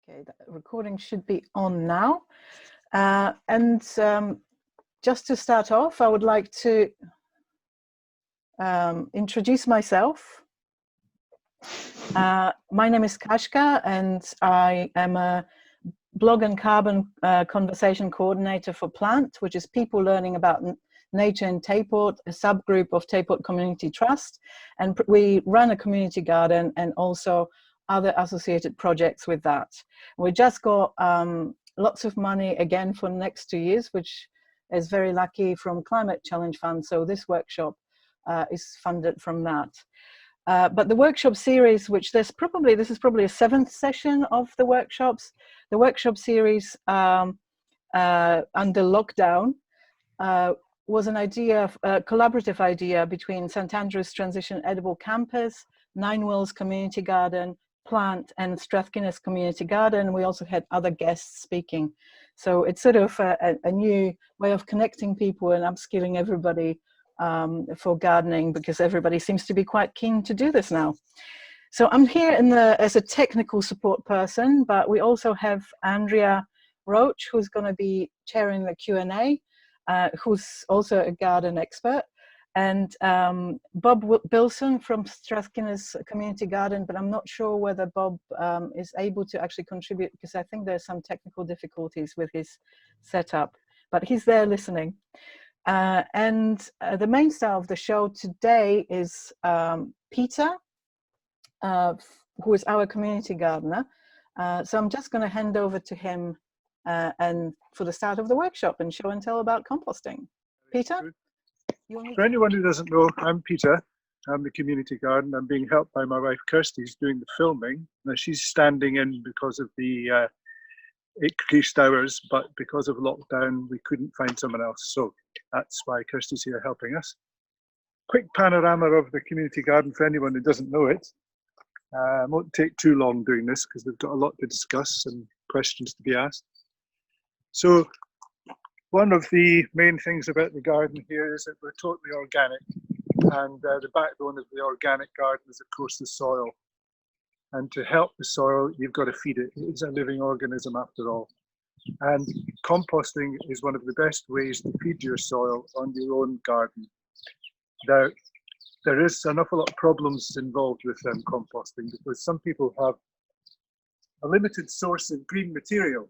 Okay, the recording should be on now. Just to start off, I would like to introduce myself. My name is Kashka, and I am a blog and carbon conversation coordinator for Plant, which is people learning about nature in Tayport, a subgroup of Tayport Community Trust. And we run a community garden and also other associated projects with that. We just got lots of money again for the next 2 years, which is very lucky, from Climate Challenge Fund. So this workshop is funded from that. But the workshop series, which this is probably a 7th session of the workshops. The workshop series under lockdown was an idea, a collaborative idea between St Andrews Transition Edible Campus, Nine Wells Community Garden, Plant, and Strathkinnes Community Garden. We also had other guests speaking. So it's sort of a new way of connecting people and upskilling everybody for gardening, because everybody seems to be quite keen to do this now. So I'm here as a technical support person, but we also have Andrea Roach, who's going to be chairing the Q&A, who's also a garden expert, and Bob Bilson from Strathkinnes Community Garden, but I'm not sure whether Bob is able to actually contribute, because I think there's some technical difficulties with his setup, but he's there listening. The main star of the show today is Peter, who is our community gardener. So I'm just going to hand over to him and for the start of the workshop and show and tell about composting. Peter? For anyone who doesn't know, I'm Peter. I'm the community garden. I'm being helped by my wife Kirsty, who's doing the filming. Now she's standing in because of the increased hours, but because of lockdown, we couldn't find someone else. So that's why Kirsty's here helping us. Quick panorama of the community garden for anyone who doesn't know it. It won't take too long doing this because we've got a lot to discuss and questions to be asked. So one of the main things about the garden here is that we're totally organic, and the backbone of the organic garden is, of course, the soil. And to help the soil, you've got to feed it. It's a living organism after all. And composting is one of the best ways to feed your soil on your own garden. Now, there is an awful lot of problems involved with composting, because some people have a limited source of green material.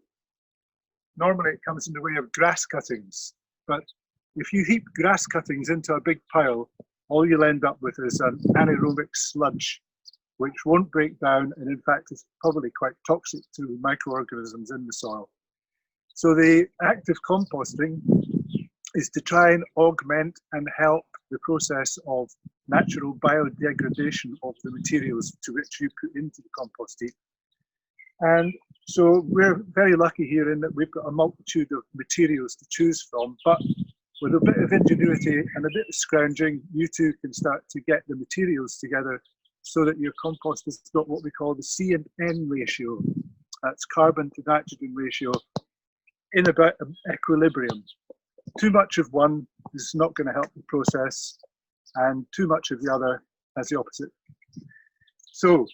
Normally it comes in the way of grass cuttings, but if you heap grass cuttings into a big pile, all you'll end up with is an anaerobic sludge, which won't break down, and in fact is probably quite toxic to microorganisms in the soil. So the act of composting is to try and augment and help the process of natural biodegradation of the materials to which you put into the compost heap. And so we're very lucky here in that we've got a multitude of materials to choose from, but with a bit of ingenuity and a bit of scrounging, you too can start to get the materials together so that your compost has got what we call the C and N ratio. That's carbon to nitrogen ratio, in about equilibrium. Too much of one is not going to help the process, and too much of the other has the opposite. So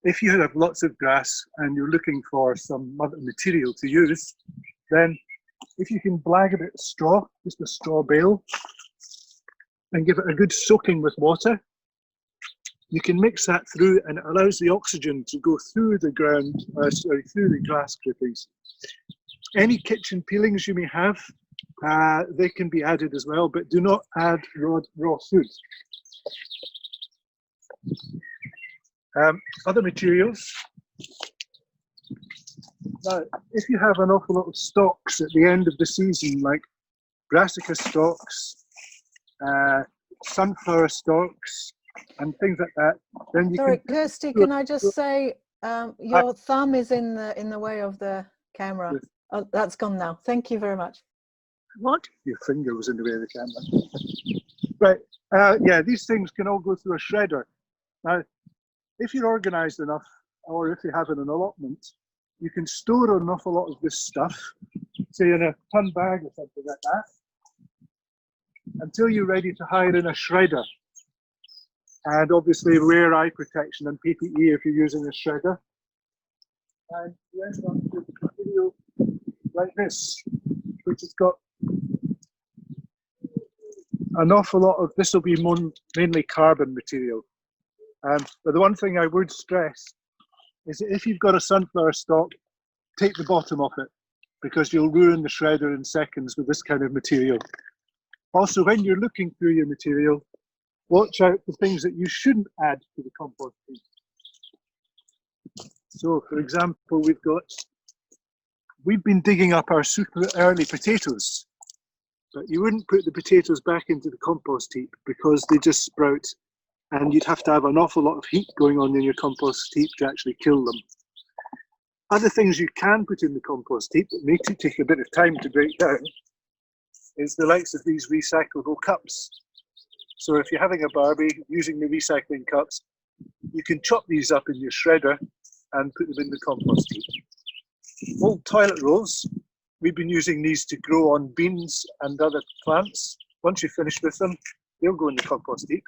if you have lots of grass and you're looking for some other material to use, then if you can blag a bit of straw, just a straw bale, and give it a good soaking with water, you can mix that through, and it allows the oxygen to go through the ground, through the grass clippings. Any kitchen peelings you may have, they can be added as well, but do not add raw food. Other materials. Now, if you have an awful lot of stalks at the end of the season, like brassica stalks, sunflower stalks, and things like that, then you Sorry, Kirsty, can I just say, your thumb is in the way of the camera. Oh, that's gone now. Thank you very much. What? Your finger was in the way of the camera. Right. Yeah, these things can all go through a shredder. Now, if you're organised enough, or if you have an allotment, you can store an awful lot of this stuff, say in a ton bag or something like that, until you're ready to hire in a shredder. And obviously wear eye protection and PPE if you're using a shredder. and you end up with material like this, which has got an awful lot of, this will be mainly carbon material. But the one thing I would stress is that if you've got a sunflower stalk, take the bottom off it, because you'll ruin the shredder in seconds with this kind of material. Also, when you're looking through your material, watch out for things that you shouldn't add to the compost heap. So, for example, we've been digging up our super early potatoes, but you wouldn't put the potatoes back into the compost heap because they just sprout, and you'd have to have an awful lot of heat going on in your compost heap to actually kill them. Other things you can put in the compost heap that may take a bit of time to break down is the likes of these recyclable cups. So if you're having a barbie using the recycling cups, you can chop these up in your shredder and put them in the compost heap. Old toilet rolls, we've been using these to grow on beans and other plants. Once you're finished with them, they'll go in the compost heap.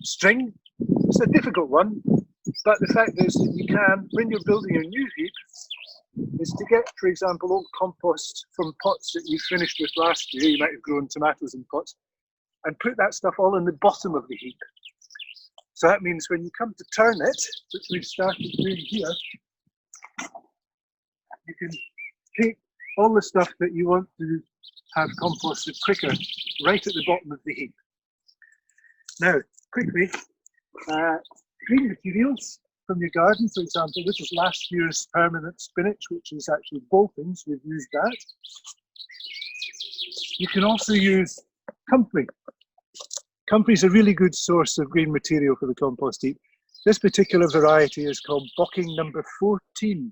String, it's a difficult one, but the fact is that you can, when you're building a new heap, is to get, for example, old compost from pots that you finished with last year. You might have grown tomatoes in pots, and put that stuff all in the bottom of the heap. So that means when you come to turn it, which we've started doing here, you can take all the stuff that you want to have composted quicker right at the bottom of the heap. Now, quickly, green materials from your garden, for example, this is last year's permanent spinach, which is actually boltings. We've used that. You can also use comfrey. Comfrey is a really good source of green material for the compost heap. This particular variety is called Bocking number 14,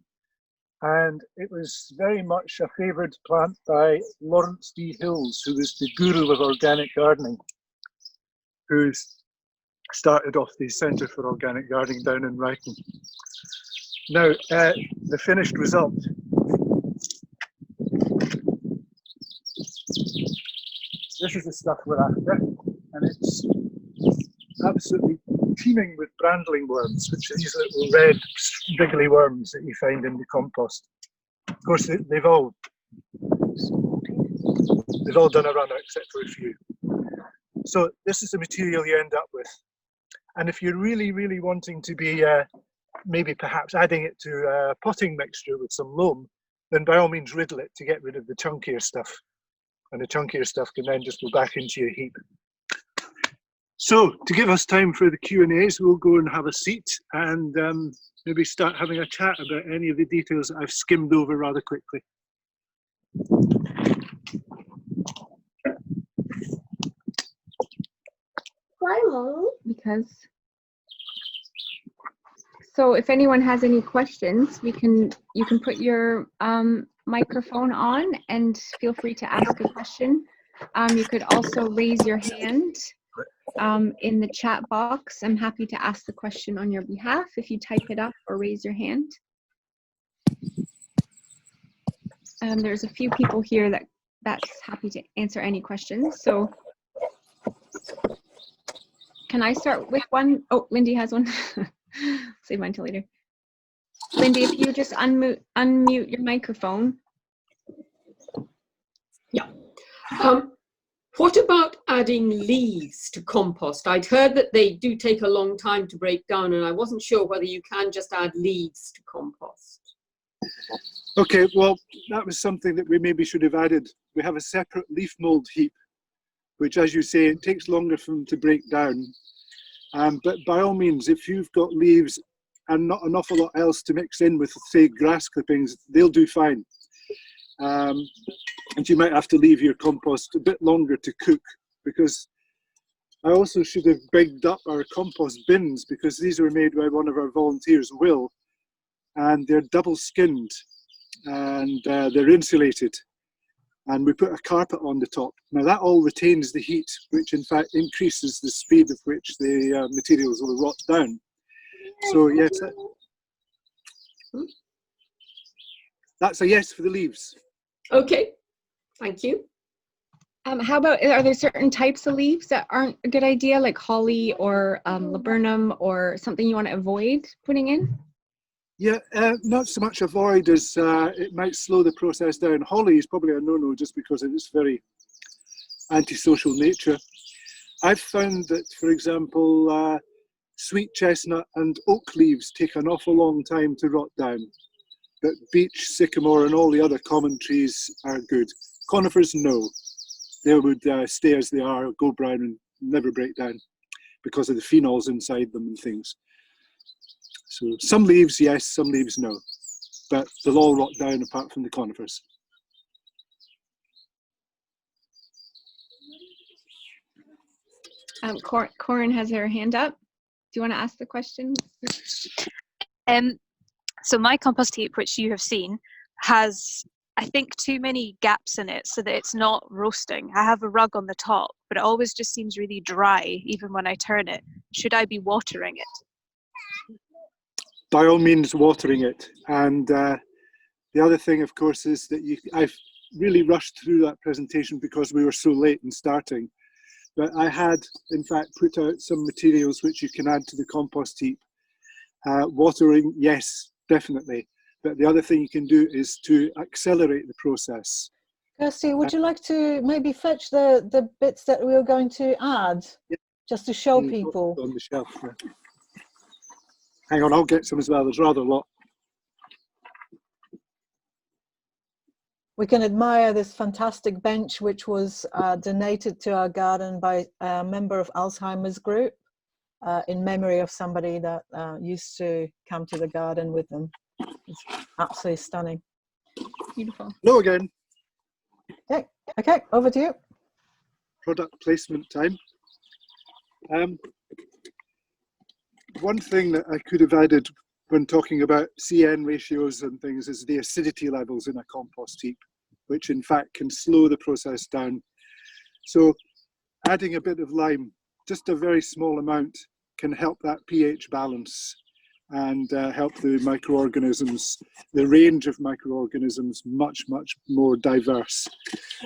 and it was very much a favoured plant by Lawrence D. Hills, who was the guru of organic gardening, who's started off the Centre for Organic Gardening down in Wrighton. Now, the finished result. This is the stuff we're after, and it's absolutely teeming with brandling worms, which are these little red, wriggly worms that you find in the compost. Of course, they've all done a run out except for a few. So this is the material you end up with. And if you're really, really wanting to be maybe perhaps adding it to a potting mixture with some loam, then by all means riddle it to get rid of the chunkier stuff. And the chunkier stuff can then just go back into your heap. So to give us time for the Q&As, we'll go and have a seat and maybe start having a chat about any of the details that I've skimmed over rather quickly. Why, Mom? Because. So if anyone has any questions, you can put your microphone on and feel free to ask a question. You could also raise your hand in the chat box. I'm happy to ask the question on your behalf if you type it up or raise your hand. There's a few people here that's happy to answer any questions. So can I start with one? Oh, Lindy has one. Save mine till later. Lindy, if you just unmute your microphone. Yeah. What about adding leaves to compost? I'd heard that they do take a long time to break down, and I wasn't sure whether you can just add leaves to compost. Okay, well, that was something that we maybe should have added. We have a separate leaf mold heap, which, as you say, it takes longer for them to break down. But by all means, if you've got leaves and not an awful lot else to mix in with, say, grass clippings, they'll do fine. And you might have to leave your compost a bit longer to cook, because I also should have bigged up our compost bins, because these were made by one of our volunteers, Will, and they're double skinned and they're insulated. And we put a carpet on the top. Now that all retains the heat, which in fact increases the speed of which the materials will rot down. So yes, that's a yes for the leaves. Okay, thank you. How about, are there certain types of leaves that aren't a good idea, like holly or laburnum, or something you want to avoid putting in? Yeah, not so much avoid as it might slow the process down. Holly is probably a no-no just because of its very antisocial nature. I've found that, for example, sweet chestnut and oak leaves take an awful long time to rot down. But beech, sycamore and all the other common trees are good. Conifers, no. They would stay as they are, go brown and never break down because of the phenols inside them and things. So some leaves, yes, some leaves, no. But they'll all rot down apart from the conifers. Corin has her hand up. Do you want to ask the question? So my compost heap, which you have seen, has, I think, too many gaps in it so that it's not roasting. I have a rug on the top, but it always just seems really dry, even when I turn it. Should I be watering it? By all means, watering it. And the other thing, of course, is that I've really rushed through that presentation because we were so late in starting. But I had, in fact, put out some materials which you can add to the compost heap. Watering, yes, definitely. But the other thing you can do is to accelerate the process. Kirsty, would you like to maybe fetch the bits that we are going to add, just to show people? On the shelf. Yeah. Hang on, I'll get some as well. There's rather a lot. We can admire this fantastic bench, which was donated to our garden by a member of Alzheimer's group in memory of somebody that used to come to the garden with them. It's absolutely stunning. Beautiful. Hello again. Okay, over to you. Product placement time. One thing that I could have added when talking about CN ratios and things is the acidity levels in a compost heap, which in fact can slow the process down. So adding a bit of lime, just a very small amount, can help that pH balance and help the microorganisms, the range of microorganisms, much more diverse.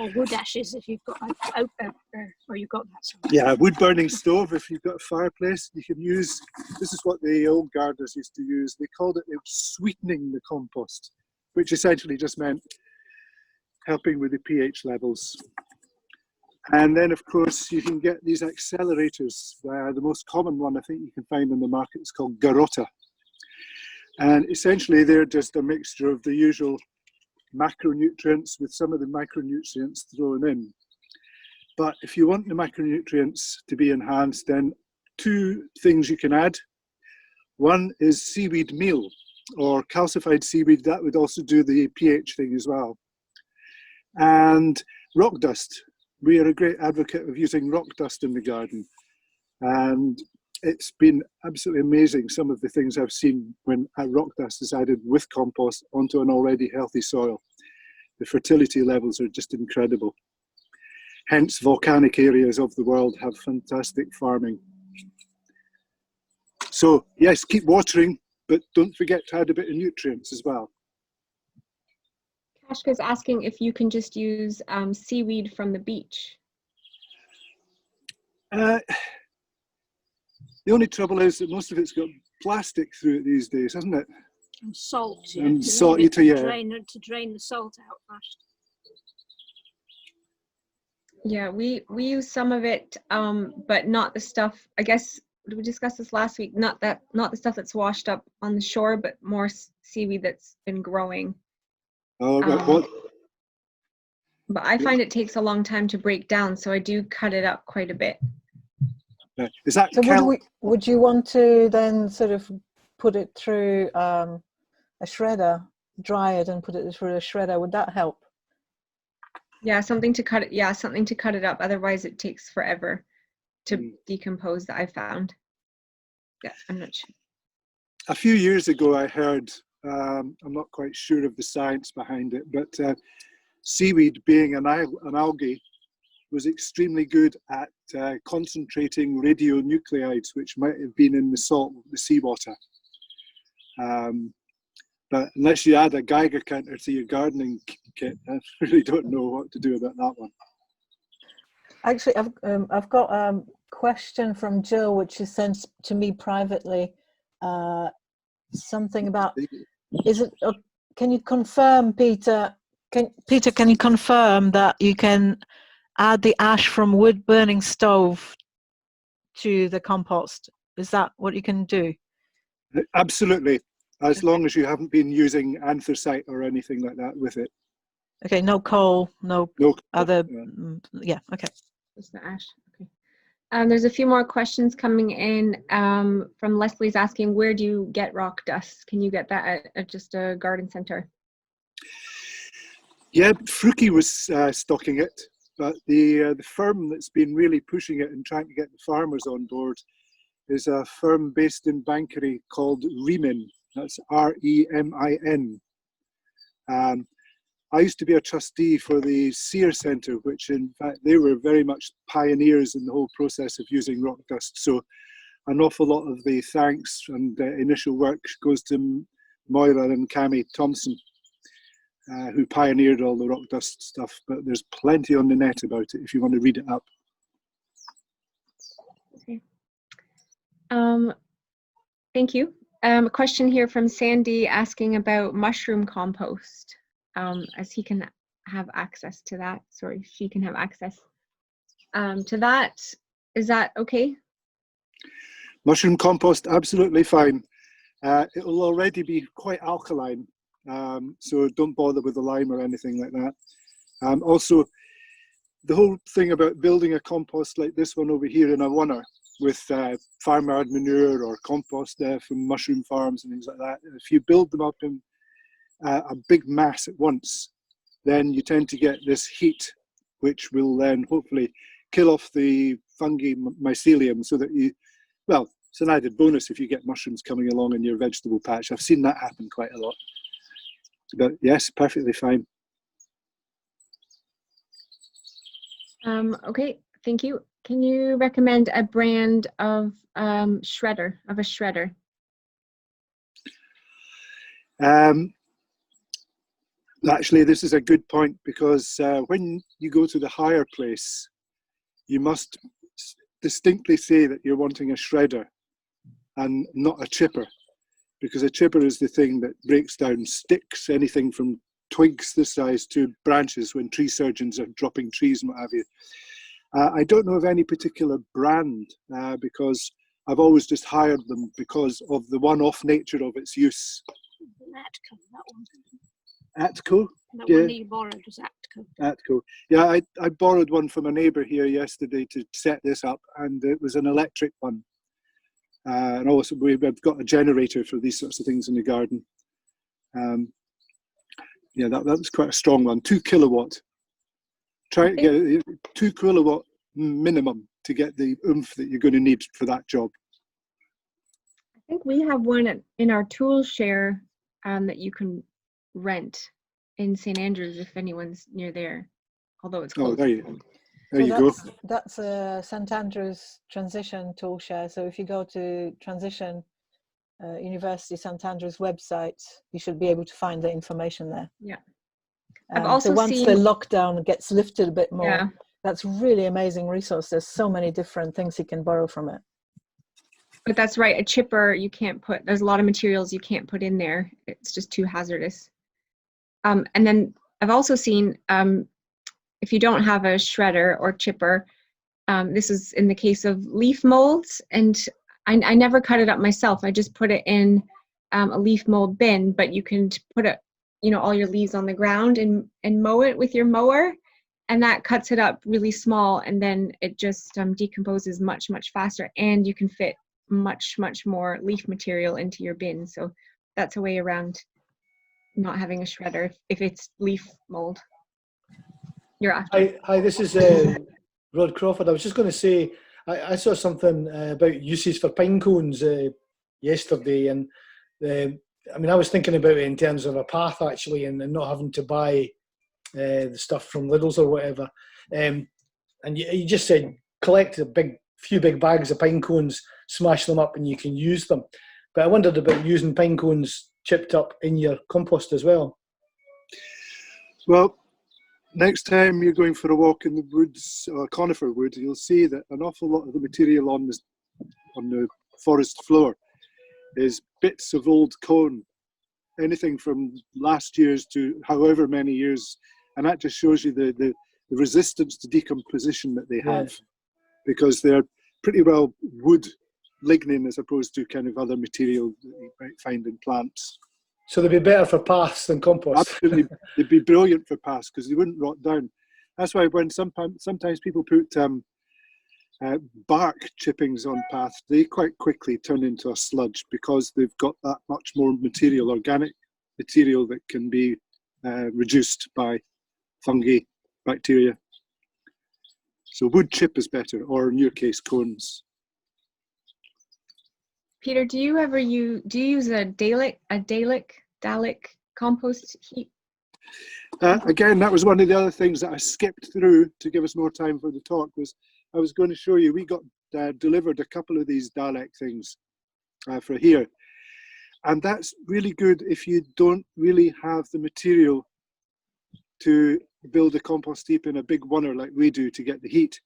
Or wood ashes if you've got or you've got that. Somewhere. Yeah, wood burning stove, if you've got a fireplace, you can use, this is what the old gardeners used to use. They called it sweetening the compost, which essentially just meant helping with the pH levels. And then, of course, you can get these accelerators. The most common one I think you can find in the market is called Garota. And essentially, they're just a mixture of the usual macronutrients with some of the micronutrients thrown in. But if you want the micronutrients to be enhanced, then two things you can add. One is seaweed meal or calcified seaweed. That would also do the pH thing as well. And rock dust. We are a great advocate of using rock dust in the garden. And it's been absolutely amazing, some of the things I've seen when rock dust is added with compost onto an already healthy soil. The fertility levels are just incredible. Hence, volcanic areas of the world have fantastic farming. So yes, keep watering, but don't forget to add a bit of nutrients as well. Kashka's asking if you can just use seaweed from the beach. The only trouble is that most of it's got plastic through it these days, hasn't it? And salt. And salt, yeah. To drain the salt out first. Yeah, we use some of it, but not the stuff. I guess we discussed this last week. Not the stuff that's washed up on the shore, but more seaweed that's been growing. Oh, what? But I find it takes a long time to break down, so I do cut it up quite a bit. Is that so would you want to then sort of put it through a shredder, dry it and put it through a shredder? Would that help? Yeah, something to cut it. Yeah, something to cut it up. Otherwise, it takes forever to decompose. That I found. Yeah, I'm not sure. A few years ago, I heard. I'm not quite sure of the science behind it, but seaweed, being an algae, was extremely good at concentrating radionuclides, which might have been in the salt, the seawater. But unless you add a Geiger counter to your gardening kit, I really don't know what to do about that one. Actually, I've got a question from Jill, which she sent to me privately. something about, is it, can you confirm, Peter, can you confirm that you can add the ash from wood burning stove to the compost? Is that what you can do? Absolutely, as long as you haven't been using anthracite or anything like that with it. Okay, no coal, no other, yeah, okay. Just the ash. Okay. There's a few more questions coming in from Leslie's asking, where do you get rock dust? Can you get that at just a garden center? Yeah, Fruki was stocking it, but the firm that's been really pushing it and trying to get the farmers on board is a firm based in Bankery called Remin. That's R-E-M-I-N. I used to be a trustee for the Sear Centre, which in fact they were very much pioneers in the whole process of using rock dust. So an awful lot of the thanks and initial work goes to Moira and Cami Thompson, who pioneered all the rock dust stuff. But there's plenty on the net about it if you want to read it up. Okay. Thank you. A question here from Sandy asking about mushroom compost, as he can have access to that. Sorry, she can have access to that. Is that okay? Mushroom compost, absolutely fine. It will already be quite alkaline, so don't bother with the lime or anything like that. Also, the whole thing about building a compost like this one over here in a oneer with farmyard manure or compost from mushroom farms and things like that, if you build them up in a big mass at once, then you tend to get this heat, which will then hopefully kill off the fungi mycelium so that you, well, it's an added bonus if you get mushrooms coming along in your vegetable patch. I've seen that happen quite a lot. But yes, perfectly fine. Okay, thank you. Can you recommend a brand of shredder, of a shredder? Actually, this is a good point, because when you go to the hire place, you must distinctly say that you're wanting a shredder and not a chipper, because a chipper is the thing that breaks down sticks, anything from twigs this size to branches when tree surgeons are dropping trees and what have you. I don't know of any particular brand because I've always just hired them because of the one-off nature of its use. Atco, that one. Atco? That Yeah. one that you borrowed was Atco. Atco. Yeah, I borrowed one from a neighbour here yesterday to set this up, and it was an electric one. And also we've got a generator for these sorts of things in the garden. Yeah, that was quite a strong one, 2 kilowatt. Try to get 2 kilowatt minimum to get the oomph that you're going to need for that job. I think we have one in our tool share that you can rent in St. Andrews if anyone's near there, although it's closed. Oh, there you go. That's a St. Andrews Transition tool share. So if you go to Transition University St. Andrews website, you should be able to find the information there. Yeah. I've also so once seen the lockdown gets lifted a bit more, yeah. That's really amazing resource. There's so many different things you can borrow from it. But that's right, a chipper you can't put, there's a lot of materials you can't put in there. It's just too hazardous. And then I've also seen, if you don't have a shredder or chipper, this is in the case of leaf molds, and I never cut it up myself. I just put it in a leaf mold bin, but you can put it, you know, all your leaves on the ground and mow it with your mower, and that cuts it up really small, and then it just decomposes much faster, and you can fit much more leaf material into your bin. So that's a way around not having a shredder if it's leaf mold. You're after. Hi, this is Rod Crawford. I was just going to say, I saw something about uses for pine cones yesterday, and I mean, I was thinking about it in terms of a path actually, and not having to buy the stuff from Lidl's or whatever. And you just said collect a few big bags of pine cones, smash them up, and you can use them. But I wondered about using pine cones chipped up in your compost as well. Well, next time you're going for a walk in the woods, or conifer wood, you'll see that an awful lot of the material on the forest floor is bits of old cone, anything from last year's to however many years, and that just shows you the resistance to decomposition that they have, because they're pretty well wood lignin as opposed to kind of other material that you might find in plants. So they'd be better for paths than compost. Absolutely, they'd be brilliant for paths because they wouldn't rot down. That's why when sometimes people put bark chippings on paths, they quite quickly turn into a sludge because they've got that much more material, organic material that can be reduced by fungi, bacteria. So wood chip is better, or in your case, cones. Peter, do you use a Dalek compost heap? Again, that was one of the other things that I skipped through to give us more time for the talk. Was I was going to show you, we got delivered a couple of these Dalek things for here, and that's really good if you don't really have the material to build a compost heap in a big oneer like we do to get the heat.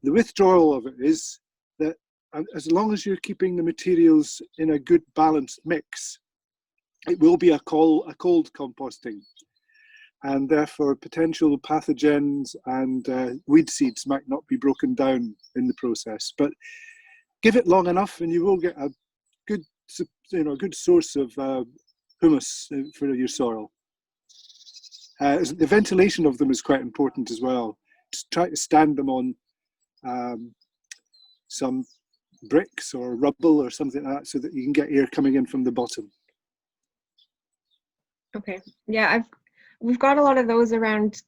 The withdrawal of it is that as long as you're keeping the materials in a good balanced mix, it will be a cold composting, and therefore potential pathogens and weed seeds might not be broken down in the process. But give it long enough and you will get a good, good source of humus for your soil. The ventilation of them is quite important as well. Just try to stand them on some bricks or rubble or something like that so that you can get air coming in from the bottom. Okay, yeah, we've got a lot of those around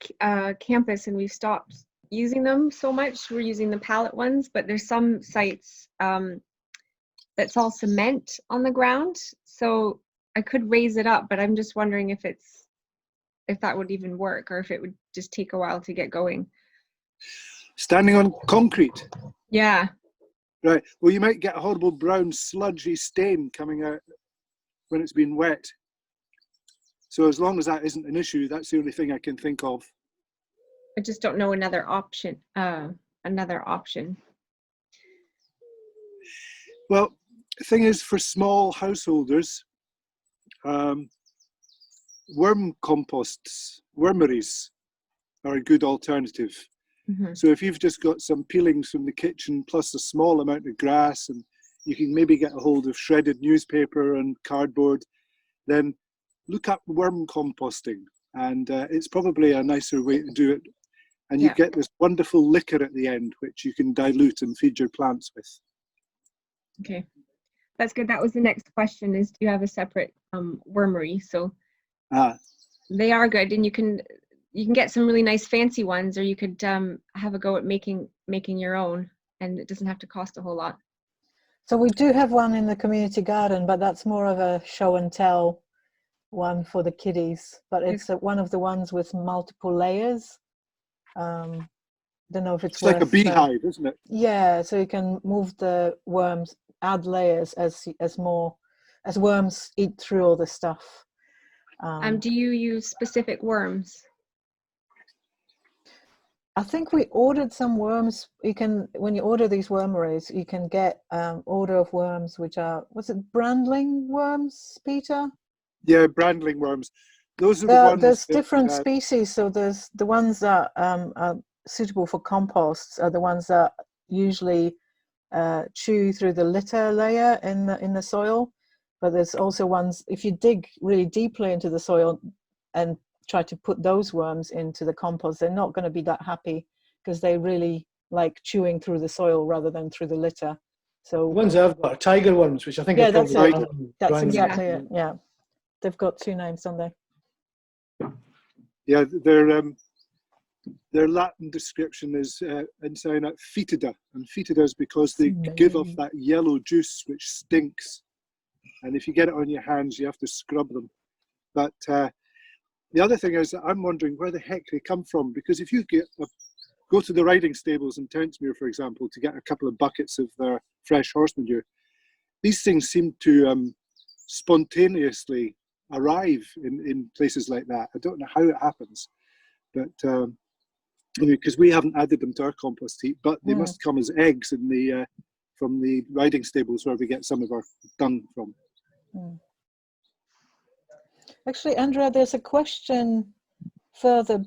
campus, and we've stopped using them so much. We're using the pallet ones, but there's some sites that's all cement on the ground, so I could raise it up, but I'm just wondering if that would even work, or if it would just take a while to get going. Standing on concrete? Yeah. Right, well, you might get a horrible brown sludgy stain coming out when it's been wet. So as long as that isn't an issue, that's the only thing I can think of. I just don't know another option. Well, the thing is, for small householders, worm composts, wormeries, are a good alternative. Mm-hmm. So if you've just got some peelings from the kitchen plus a small amount of grass, and you can maybe get a hold of shredded newspaper and cardboard, then look up worm composting, and it's probably a nicer way to do it. And you get this wonderful liquor at the end, which you can dilute and feed your plants with. Okay, that's good. That was the next question: is do you have a separate wormery? So they are good, and you can get some really nice fancy ones, or you could have a go at making your own, and it doesn't have to cost a whole lot. So we do have one in the community garden, but that's more of a show and tell one for the kiddies. But it's one of the ones with multiple layers. Don't know if it's like a beehive, isn't it? Yeah, so you can move the worms, add layers as worms eat through all the stuff. Do you use specific worms? I think we ordered some worms. You can, when you order these wormeries, you can get order of worms, which are, was it brandling worms, Peter? Yeah, brandling worms. Those are the ones. There's different species. So there's the ones that are suitable for composts are the ones that usually chew through the litter layer in the soil. But there's also ones, if you dig really deeply into the soil and try to put those worms into the compost, they're not going to be that happy because they really like chewing through the soil rather than through the litter. So the ones I've got are tiger worms, which I think yeah, that's it. That's brand exactly it. Yeah, they've got two names, don't they? Yeah, their Latin description is Ensina fetida, and fetida is because they give off that yellow juice which stinks, and if you get it on your hands, you have to scrub them. But the other thing is that I'm wondering where the heck they come from, because if you go to the riding stables in Townsmere, for example, to get a couple of buckets of their fresh horse manure, these things seem to spontaneously arrive in places like that. I don't know how it happens, but because we haven't added them to our compost heap, but they must come as eggs in the from the riding stables where we get some of our dung from. Actually, Andrea, there's a question further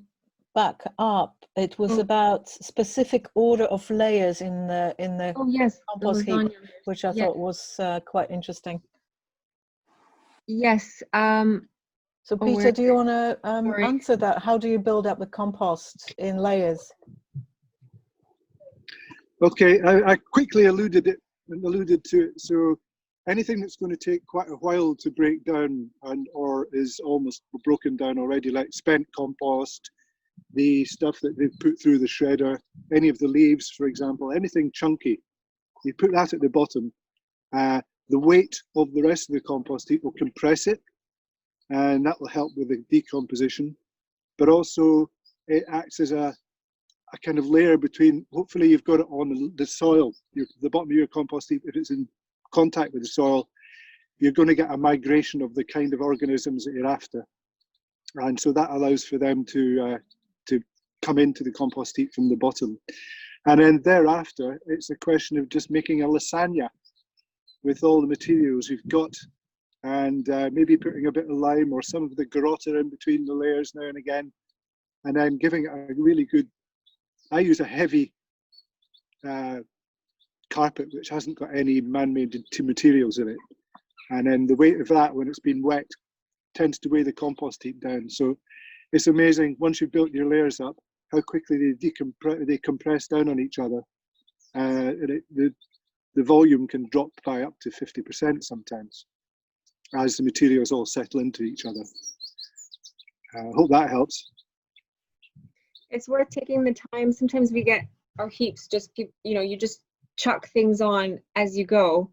back up. It was about specific order of layers in the Oh yes, the compost heap, lasagna. which I Yeah. thought was quite interesting. Yes. So Oh, Peter, where- do you want to sorry. answer that? How do you build up the compost in layers? Okay, I quickly alluded to it. So anything that's going to take quite a while to break down or is almost broken down already, like spent compost, the stuff that they've put through the shredder, any of the leaves, for example, anything chunky, you put that at the bottom. The weight of the rest of the compost heap will compress it, and that will help with the decomposition. But also it acts as a kind of layer between, hopefully you've got it on the soil, the bottom of your compost heap. If it's in contact with the soil, you're going to get a migration of the kind of organisms that you're after. And so that allows for them to come into the compost heap from the bottom. And then thereafter, it's a question of just making a lasagna with all the materials you've got, and maybe putting a bit of lime or some of the garrotta in between the layers now and again, and then giving it a really good, I use a heavy carpet which hasn't got any man-made materials in it, and then the weight of that when it's been wet tends to weigh the compost heap down. So it's amazing once you've built your layers up how quickly they compress down on each other. The volume can drop by up to 50% sometimes as the materials all settle into each other. I hope that helps. It's worth taking the time. Sometimes we get our heaps you just chuck things on as you go,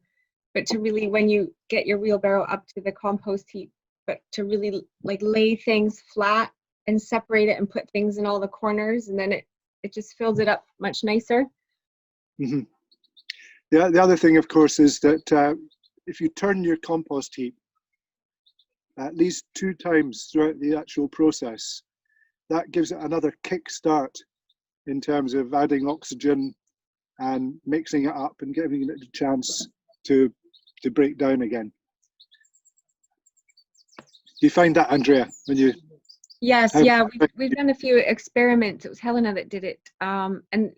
but to really, when you get your wheelbarrow up to the compost heap, but to really like lay things flat and separate it and put things in all the corners, and then it just fills it up much nicer. Mm-hmm. The other thing, of course, is that if you turn your compost heap at least 2 times throughout the actual process, that gives it another kick start in terms of adding oxygen and mixing it up and giving it a chance to break down again. Do you find that, Andrea, when you? Yes, yeah, we've done a few experiments. It was Helena that did it, and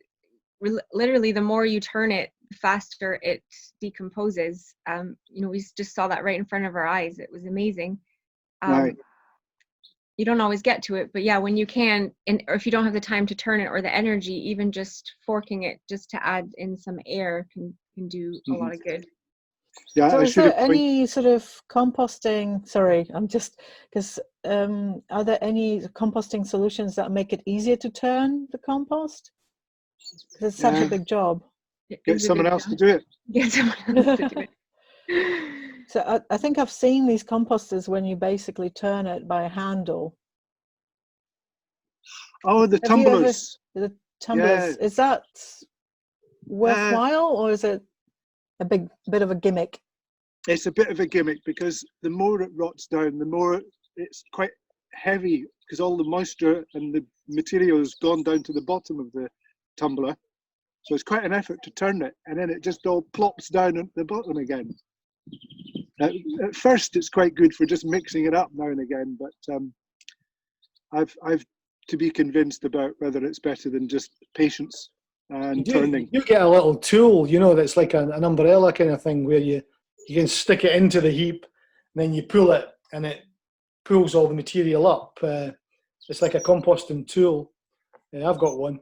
literally the more you turn it, the faster it decomposes. We just saw that right in front of our eyes. It was amazing. Right. You don't always get to it, but yeah, when you can, or if you don't have the time to turn it or the energy, even just forking it just to add in some air can do a lot of good. Yeah. So is there any sort of composting, sorry, I'm just, because are there any composting solutions that make it easier to turn the compost? Because it's such a big job. Get someone else to do it. Get someone else to do it. So I think I've seen these composters when you basically turn it by a handle. Oh, the tumblers. The tumblers. Yeah. Is that worthwhile, or is it a bit of a gimmick? It's a bit of a gimmick because the more it rots down, the more it's quite heavy because all the moisture and the material has gone down to the bottom of the tumbler. So it's quite an effort to turn it, and then it just all plops down at the bottom again. At first, it's quite good for just mixing it up now and again, but I've to be convinced about whether it's better than just patience and turning. You get a little tool, that's like an umbrella kind of thing where you can stick it into the heap, and then you pull it, and it pulls all the material up. It's like a composting tool. I've got one.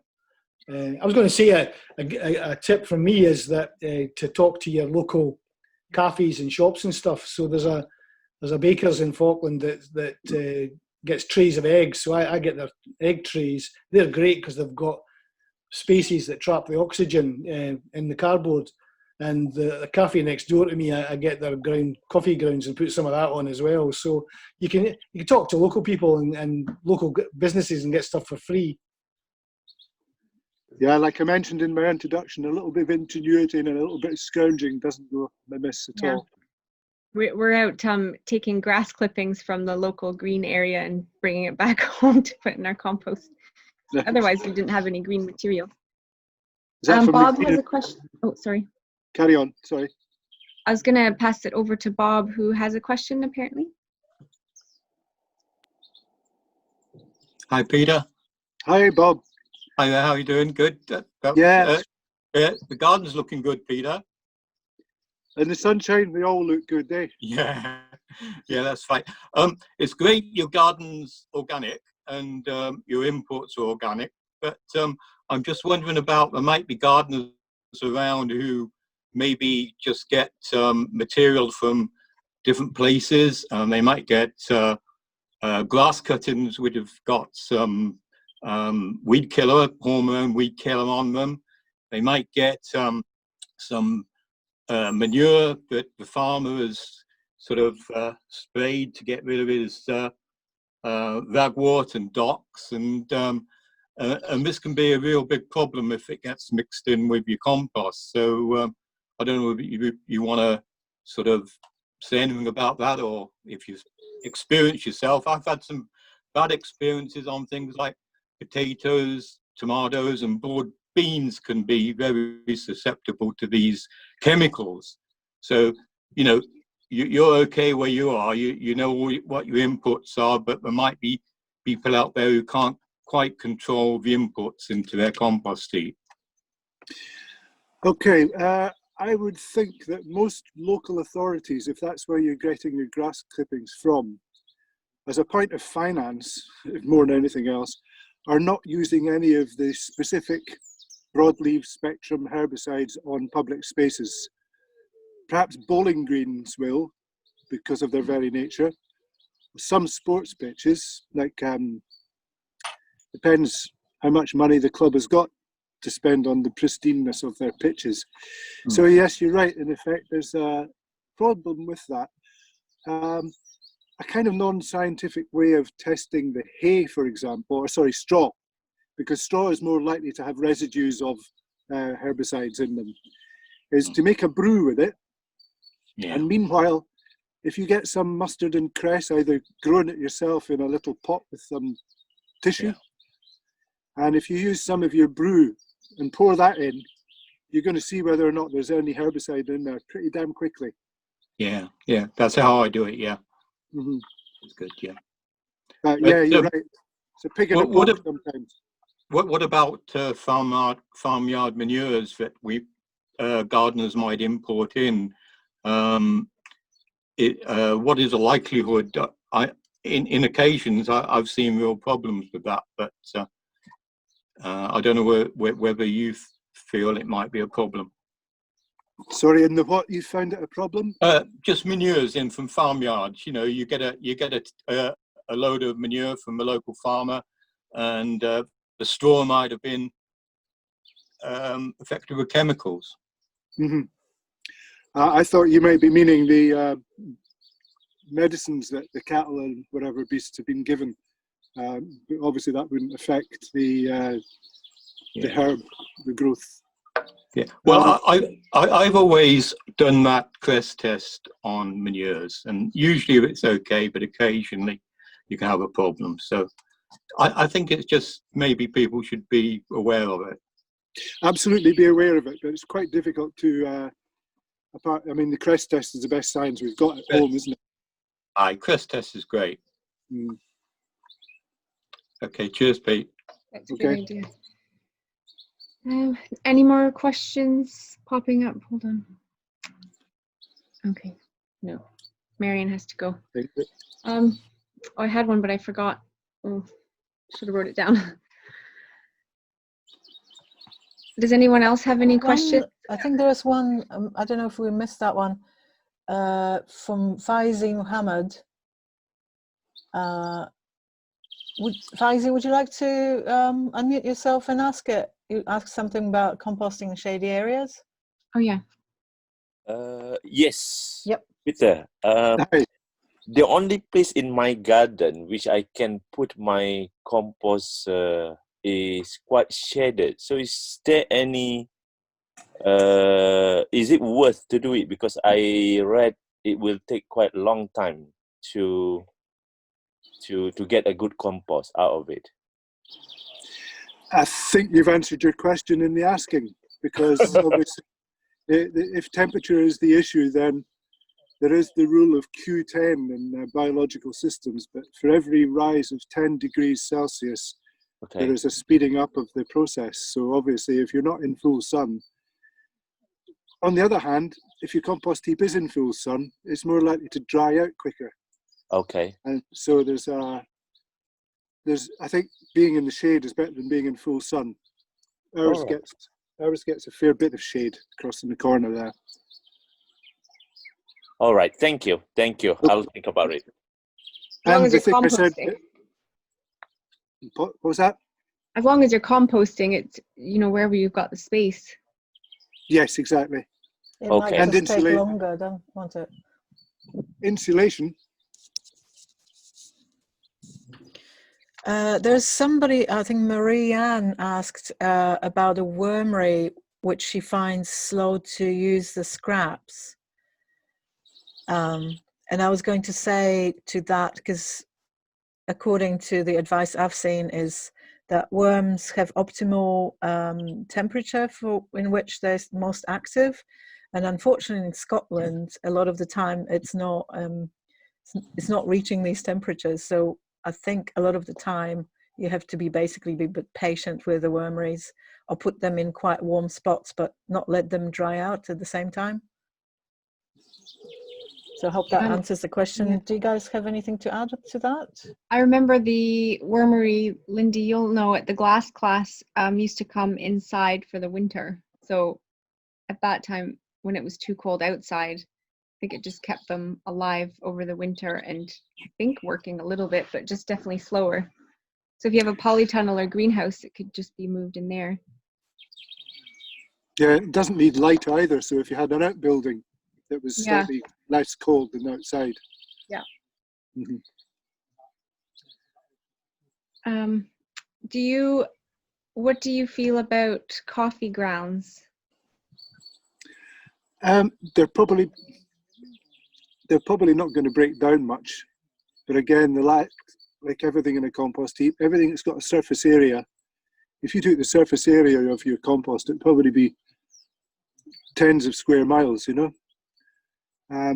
I was going to say a tip from me is that to talk to your local cafes and shops and stuff. So there's a baker's in Falkland that gets trays of eggs. So I get their egg trays. They're great because they've got spaces that trap the oxygen in the cardboard. And the cafe next door to me, I get their coffee grounds and put some of that on as well. So you can talk to local people and local businesses and get stuff for free. Yeah, like I mentioned in my introduction, a little bit of ingenuity and a little bit of scrounging doesn't go amiss at all. We're out taking grass clippings from the local green area and bringing it back home to put in our compost. Otherwise, we didn't have any green material. Bob has a question. Oh, sorry. carry on. Sorry. I was going to pass it over to Bob, who has a question apparently. Hi, Peter. Hi, Bob. Hi there, how are you doing? Good? Yes. The garden's looking good, Peter. In the sunshine, they all look good, eh? Yeah, yeah, that's right. It's great your garden's organic and your imports are organic, but I'm just wondering about, there might be gardeners around who maybe just get material from different places. They might get grass cuttings which have got some weed killer, hormone weed killer on them. They might get some manure that the farmer has sort of sprayed to get rid of his ragwort and docks, and this can be a real big problem if it gets mixed in with your compost. So I don't know if you want to sort of say anything about that, or if you've experienced yourself. I've had some bad experiences on things like potatoes, tomatoes, and broad beans can be very susceptible to these chemicals. So, you know, you're okay where you are, you know what your inputs are, but there might be people out there who can't quite control the inputs into their compost heap. Okay, I would think that most local authorities, if that's where you're getting your grass clippings from, as a point of finance, more than anything else, are not using any of the specific broadleaf spectrum herbicides on public spaces. Perhaps bowling greens will, because of their very nature. Some sports pitches, like depends how much money the club has got to spend on the pristineness of their pitches. So yes, you're right. In effect, there's a problem with that. A kind of non-scientific way of testing the hay, for example, or sorry, straw, because straw is more likely to have residues of herbicides in them, is to make a brew with it. Yeah. And meanwhile, if you get some mustard and cress, either growing it yourself in a little pot with some tissue, and if you use some of your brew and pour that in, you're going to see whether or not there's any herbicide in there pretty damn quickly. Yeah, yeah, that's how I do it. Yeah, it's good. Yeah, yeah, you're right. It's a pig in a poke sometimes. What about farmyard manures that we gardeners might import in? What is the likelihood? In occasions, I've seen real problems with that, but I don't know whether you feel it might be a problem. Sorry, in the what you found it a problem? Just manures in from farmyards. You know, you get a load of manure from the local farmer, and the straw might have been affected with chemicals. I thought you might be meaning the medicines that the cattle and whatever beasts have been given. Obviously, that wouldn't affect the herb, the growth. Yeah. Well, I've always done that crest test on manures, and usually it's okay, but occasionally you can have a problem. So I think it's just maybe people should be aware of it. Absolutely be aware of it, but it's quite difficult to. I mean, the crest test is the best science we've got at home, isn't it? Aye, crest test is great. Okay, cheers, Pete. That's a good idea. Any more questions popping up? Hold on. Okay, no. Marion has to go. Oh, I had one, but I forgot. Oh, should have wrote it down. Does anyone else have any questions? I think there was one, I don't know if we missed that one, from Faizi Muhammad. Faizi, would you like to unmute yourself and ask something about composting in shady areas? Oh, yeah. Yes. Yep. Peter, the only place in my garden which I can put my compost is quite shaded. So is there any, is it worth to do it? Because I read it will take quite a long time to get a good compost out of it. I think you've answered your question in the asking, because obviously if temperature is the issue, then there is the rule of Q10 in biological systems, but for every rise of 10 degrees Celsius, there is a speeding up of the process. So obviously, if you're not in full sun, on the other hand, if your compost heap is in full sun, it's more likely to dry out quicker. Okay. And so I think being in the shade is better than being in full sun. Ours gets a fair bit of shade across in the corner there. All right. Thank you. Thank you. I'll think about it. As long as you're I said, composting. what was that? As long as you're composting, it's, you know, wherever you've got the space. Yes, exactly. It Okay. might And just take insulate- longer, don't want it. Insulation. There's somebody, I think Marie-Anne asked about a wormery which she finds slow to use the scraps. And I was going to say to that, because according to the advice I've seen, is that worms have optimal temperature in which they're most active. And unfortunately in Scotland, a lot of the time it's not reaching these temperatures. So I think a lot of the time you have to be patient with the wormeries, or put them in quite warm spots, but not let them dry out at the same time. So I hope that answers the question. Yeah. Do you guys have anything to add to that? I remember the wormery, Lindy, you'll know, at the glass class used to come inside for the winter. So at that time, when it was too cold outside, I think it just kept them alive over the winter, and I think working a little bit, but just definitely slower. So if you have a polytunnel or greenhouse, it could just be moved in there. Yeah, it doesn't need light either. So if you had an outbuilding that was slightly less cold than outside. Yeah. Mm-hmm. What do you feel about coffee grounds? They're probably not going to break down much, but again, like everything in a compost heap, everything that's got a surface area. If you took the surface area of your compost, it'd probably be tens of square miles, you know.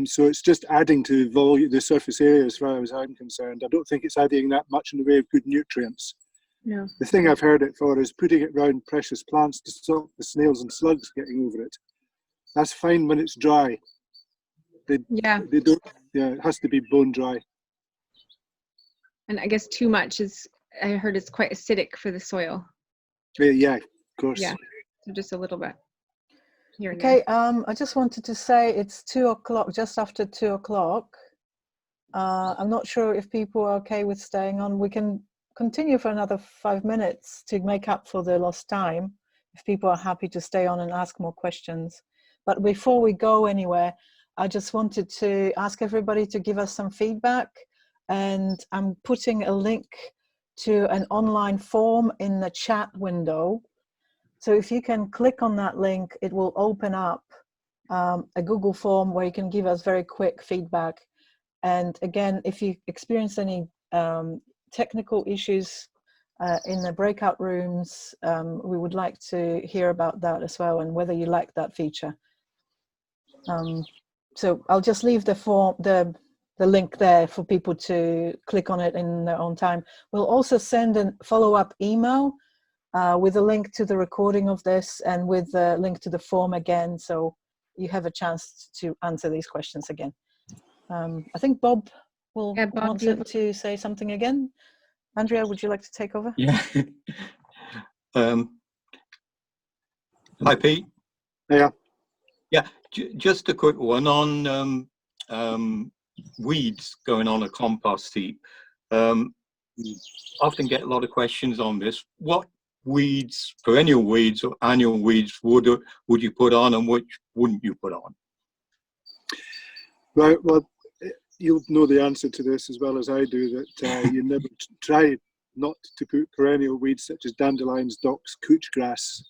So it's just adding to the surface area as far as I'm concerned. I don't think it's adding that much in the way of good nutrients. No. The thing I've heard it for is putting it around precious plants to stop the snails and slugs getting over it. That's fine when it's dry. They don't. Yeah, it has to be bone dry. And I guess too much is, I heard it's quite acidic for the soil. Yeah, of course. Yeah, so just a little bit. Here and Okay, there. I just wanted to say it's 2 o'clock, just after 2 o'clock. I'm not sure if people are okay with staying on. We can continue for another 5 minutes to make up for the lost time, if people are happy to stay on and ask more questions. But before we go anywhere, I just wanted to ask everybody to give us some feedback, and I'm putting a link to an online form in the chat window. So if you can click on that link, it will open up a Google form where you can give us very quick feedback. And again, if you experience any technical issues in the breakout rooms, we would like to hear about that as well, and whether you like that feature. So I'll just leave the form, the link there for people to click on it in their own time. We'll also send a follow-up email with a link to the recording of this, and with a link to the form again, so you have a chance to answer these questions again. I think Bob will wanted to say something again. Andrea, would you like to take over? Yeah. Hi, Pete. Yeah. Yeah, just a quick one on weeds going on a compost heap. Often get a lot of questions on this. What weeds, perennial weeds or annual weeds, would you put on, and which wouldn't you put on? Right, well, you'll know the answer to this as well as I do, that you never try not to put perennial weeds such as dandelions, docks, couch grass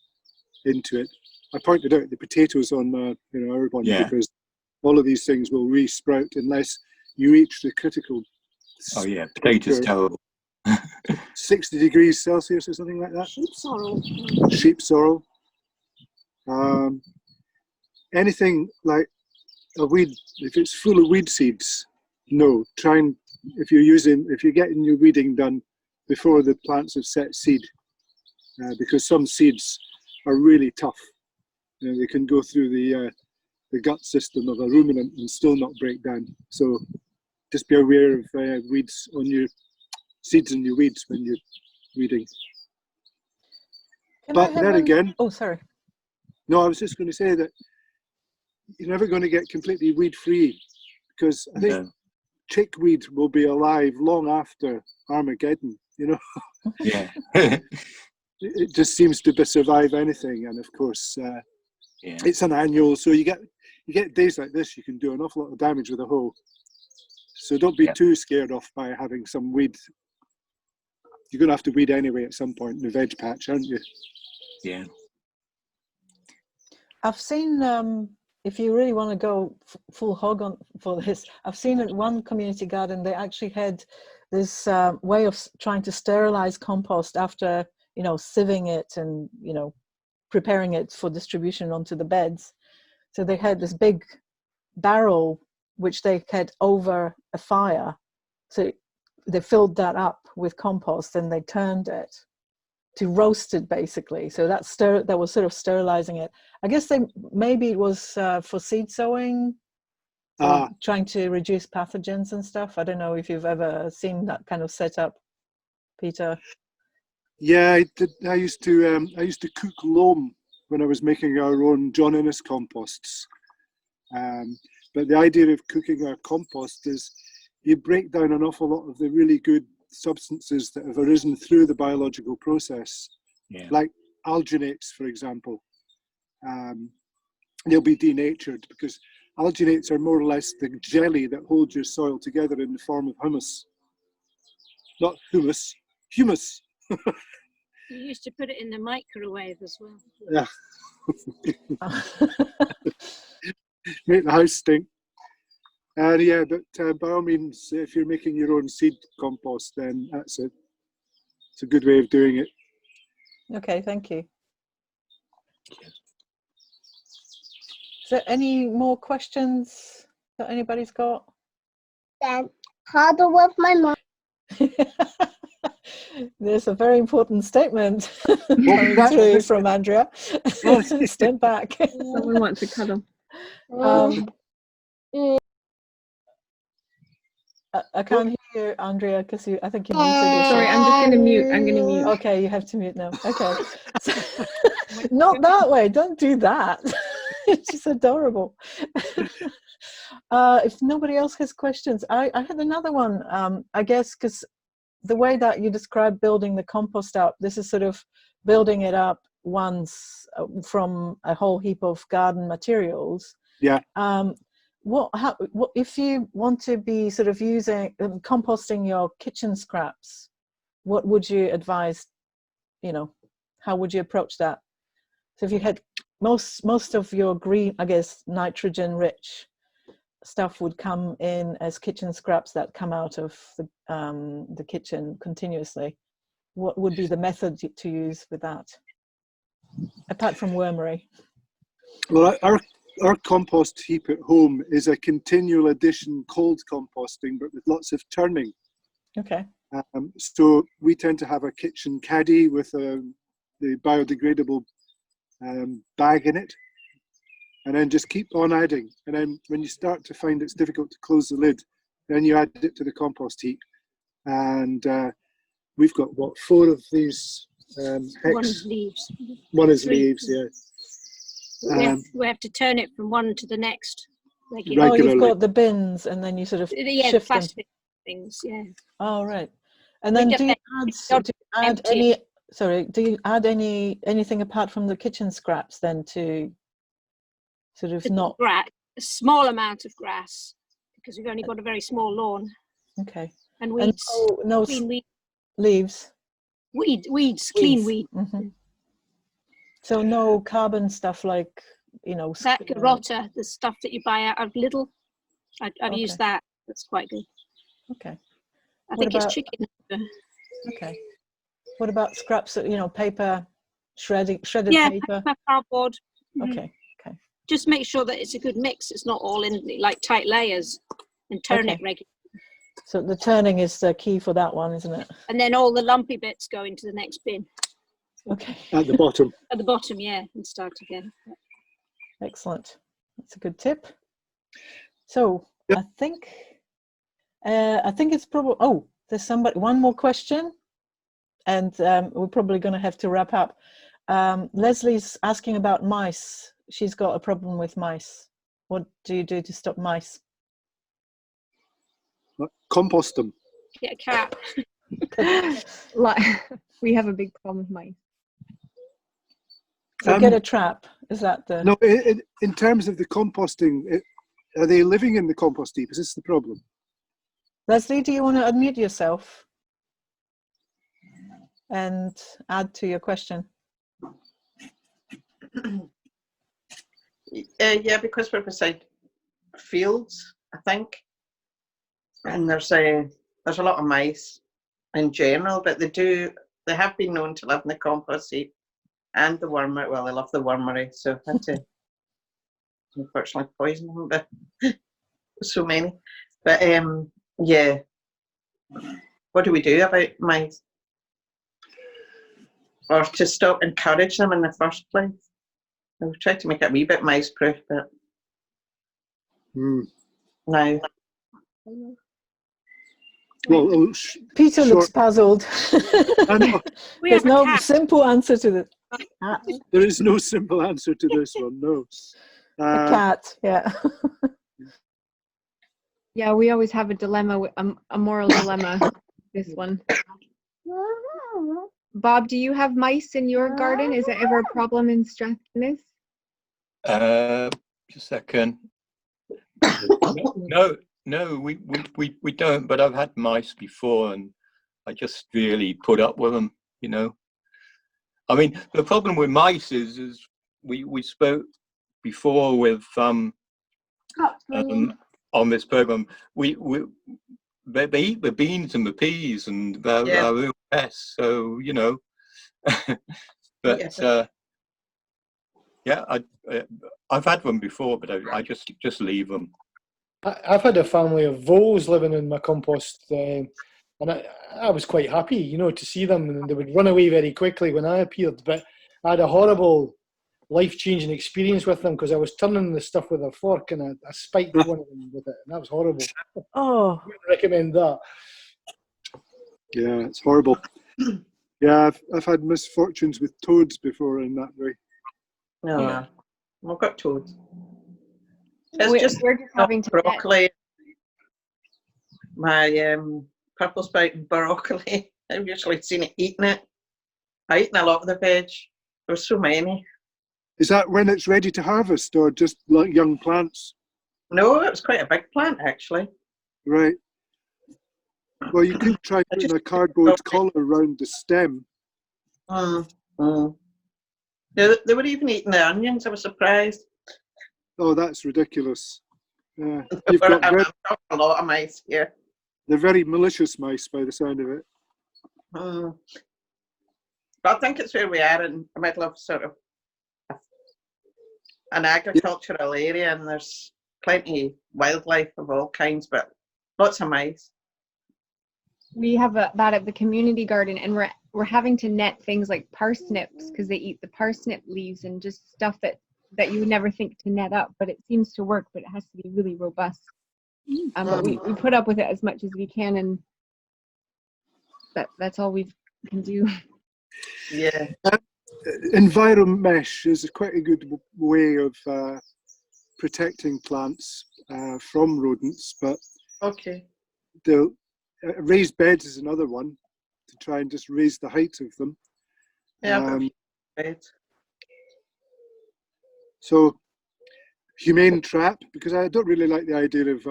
into it. I pointed out the potatoes on our one, because all of these things will re-sprout unless you reach the critical. Oh yeah, potatoes terrible. 60 degrees Celsius or something like that. Sheep sorrel. Sheep sorrel. anything like a weed, if it's full of weed seeds, no. Try and, if you're getting your weeding done before the plants have set seed, because some seeds are really tough. They can go through the gut system of a ruminant and still not break down. So just be aware of weeds on your seeds and your weeds when you're weeding. But then again, oh, sorry. No, I was just going to say that you're never going to get completely weed free, because I think chickweed will be alive long after Armageddon, you know. Yeah. It just seems to survive anything, and of course it's an annual, so you get days like this, you can do an awful lot of damage with a hoe. So don't be too scared off by having some weed. You're going to have to weed anyway at some point in the veg patch, aren't you? Yeah. I've seen, if you really want to go full hog on for this, I've seen at one community garden, they actually had this way of trying to sterilize compost after, sieving it and, preparing it for distribution onto the beds. So they had this big barrel, which they had over a fire. So they filled that up with compost and they turned it to roast it, basically. So that was sort of sterilizing it. I guess maybe it was for seed sowing, trying to reduce pathogens and stuff. I don't know if you've ever seen that kind of setup, Peter. Yeah, I used to cook loam when I was making our own John Innes composts. But the idea of cooking our compost is you break down an awful lot of the really good substances that have arisen through the biological process, like alginates, for example. They'll be denatured because alginates are more or less the jelly that holds your soil together in the form of humus. Not humus, humus. You used to put it in the microwave as well. Yeah. Make the house stink. But by all means, if you're making your own seed compost, then it's a good way of doing it. Okay, thank you. Is there any more questions that anybody's got? Then harder with my mom. There's a very important statement coming through from Andrea. Stand back. Someone wants to cuddle. I can't hear you, Andrea, because I think you muted. Sorry, I'm just going to mute. I'm going to mute. Okay, you have to mute now. Okay. Not that way. Don't do that. She's adorable. If nobody else has questions, I had another one, I guess, because the way that you describe building the compost up, this is sort of building it up once from a whole heap of garden materials. Yeah. What if you want to be sort of using composting your kitchen scraps? What would you advise? How would you approach that? So if you had most of your green, I guess, nitrogen-rich stuff would come in as kitchen scraps that come out of the kitchen continuously. What would be the method to use with that, apart from wormery? Well, our compost heap at home is a continual addition cold composting, but with lots of turning. Okay. So we tend to have a kitchen caddy with the biodegradable bag in it, and then just keep on adding. And then when you start to find it's difficult to close the lid, then you add it to the compost heap. And we've got, 4 of these hex? One is leaves. One is 3. leaves, yeah. We have to turn it from one to the next regularly. Oh, you've got the bins, and then you sort of shift them. plastic things, yeah. Oh, right. And then do you anything apart from the kitchen scraps then to sort of not... A small amount of grass, because we've only got a very small lawn. Okay. And weeds. And no clean weeds. Leaves. Weeds, clean weeds. Mm-hmm. So no carbon stuff like, that Garrotta, the stuff that you buy out of Lidl. I've used that. That's quite good. Okay. I think it's chicken. Okay. What about scraps of, paper, shredded yeah, paper? Cardboard. Okay. just make sure that it's a good mix. It's not all in like tight layers, and turn it regularly. So the turning is the key for that one, isn't it? And then all the lumpy bits go into the next bin. Okay. At the bottom. At the bottom, yeah, and start again. Excellent. That's a good tip. So Yep. I think it's probably, oh, there's somebody, one more question, and we're probably going to have to wrap up. Leslie's asking about mice. She's got a problem with mice. What do you do to stop mice? Compost them. Get a cat. We have a big problem with mice. So get a trap. Is that the... No, in terms of the composting, are they living in the compost heap? Is this the problem? Leslie, do you want to unmute yourself and add to your question? Yeah, because we're beside fields, I think, and there's a lot of mice in general, but they have been known to live in the compost heap and the wormery. Well, they love the wormery, so I had to unfortunately poison them, but so many. But yeah, what do we do about mice, or to stop encourage them in the first place? We've tried to make it a wee bit mice proof, but no. Well, Peter looks puzzled. There's no simple answer to this. There is no simple answer to this one, no. A cat, yeah. Yeah, we always have a dilemma, a moral dilemma, this one. Bob, do you have mice in your garden? Is it ever a problem in Strathclyde? Just a second. No, we don't, but I've had mice before and I just really put up with them, you know. I mean, the problem with mice is we spoke before with on this program, they eat the beans and the peas and they're real pests, so you know. But yeah, I've had them before, but I just leave them. I've had a family of voles living in my compost, and I was quite happy, you know, to see them, and they would run away very quickly when I appeared. But I had a horrible life-changing experience with them because I was turning the stuff with a fork and I spiked one of them with it, and that was horrible. Oh, I wouldn't recommend that. Yeah, it's horrible. Yeah, I've had misfortunes with toads before in that way. No, yeah. I've got toads. We're just having to broccoli. My purple sprouting broccoli. I've usually seen it eating it. I eaten a lot of the veg. There's so many. Is that when it's ready to harvest or just like young plants? No, it was quite a big plant actually. Right. Well, you could try putting a cardboard collar around the stem. They were even eating the onions. I was surprised. Oh, that's ridiculous. Yeah, I've got a lot of mice here. They're very malicious mice by the sound of it. But I think it's where we are in the middle of sort of an agricultural area, and there's plenty of wildlife of all kinds, but lots of mice. We have that at the community garden, and we're having to net things like parsnips because they eat the parsnip leaves and just stuff that you would never think to net up, but it seems to work, but it has to be really robust. But we put up with it as much as we can, and that's all we can do. Yeah. Environment mesh is quite a good way of protecting plants from rodents, but the raised beds is another one to try and just raise the height of them. Yeah. So humane trap, because I don't really like the idea of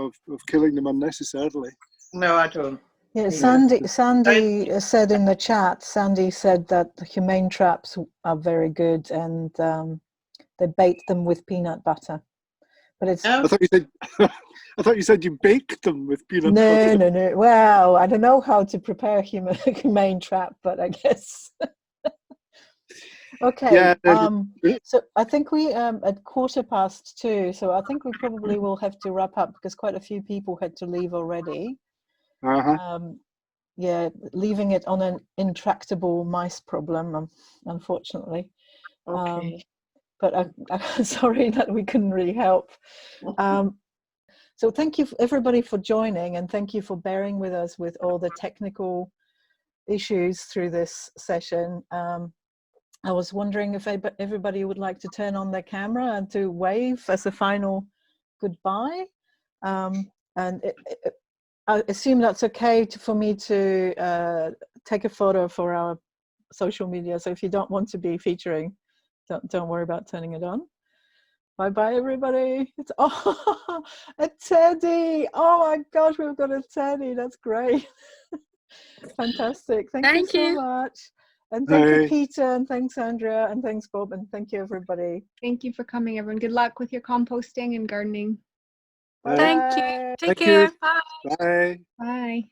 killing them unnecessarily. No, I don't. Yeah, Sandy said in the chat, Sandy said that the humane traps are very good, and they bait them with peanut butter. But it's. I thought you said you baked them with peanut butter. No. Well, I don't know how to prepare a humane trap, but I guess. Okay. Yeah. So I think we at 2:15, so I think we probably will have to wrap up because quite a few people had to leave already. Yeah, leaving it on an intractable mice problem, unfortunately. Okay. But I'm sorry that we couldn't really help. So thank you everybody for joining, and thank you for bearing with us with all the technical issues through this session. I was wondering if everybody would like to turn on their camera and to wave as a final goodbye. And I assume that's okay for me to take a photo for our social media. So if you don't want to be featuring, don't worry about turning it on. Bye bye, everybody. It's a teddy. Oh my gosh, we've got a teddy. That's great. Fantastic. Thank you so much. And thank you, Peter, and thanks, Andrea, and thanks, Bob, and thank you, everybody. Thank you for coming, everyone. Good luck with your composting and gardening. Bye. Thank you. Take Thank care. you. Bye. Bye. Bye.